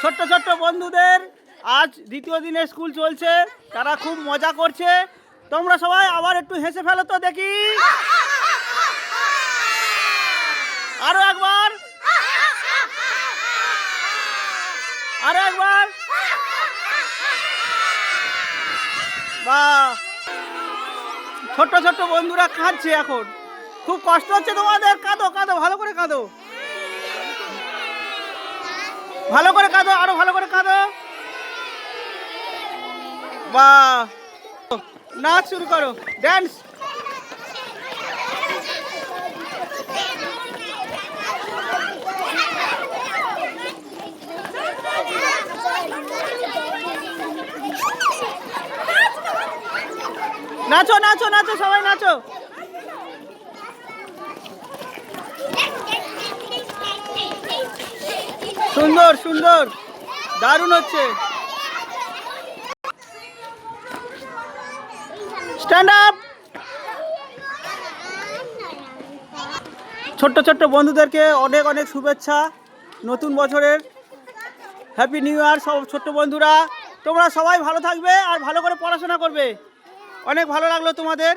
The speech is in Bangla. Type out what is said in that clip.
ছোট্ট ছোট্ট বন্ধুদের আজ দ্বিতীয় দিনে স্কুল চলছে, তারা খুব মজা করছে। তোমরা সবাই আবার একটু হেসে ফেলো তো দেখি, আরো একবার, আরো একবার। বাহ, ছোট্ট ছোট্ট বন্ধুরা কাঁদছে এখন, খুব কষ্ট হচ্ছে তোমাদের। কাঁদো কাঁদো, ভালো করে কাঁদো, ভালো করে কাঁদো, আরো ভালো করে কাঁদো। বাহ, নাচ শুরু করো, ড্যান্স। নাচো নাচো নাচো, সবাই নাচো। সুন্দর সুন্দর, দারুণ হচ্ছে। Stand up. ছোট্ট ছোট্ট বন্ধুদেরকে অনেক অনেক শুভেচ্ছা নতুন বছরের। হ্যাপি নিউ ইয়ার সব ছোট্ট বন্ধুরা। তোমরা সবাই ভালো থাকবে আর ভালো করে পড়াশোনা করবে। অনেক ভালো লাগলো তোমাদের।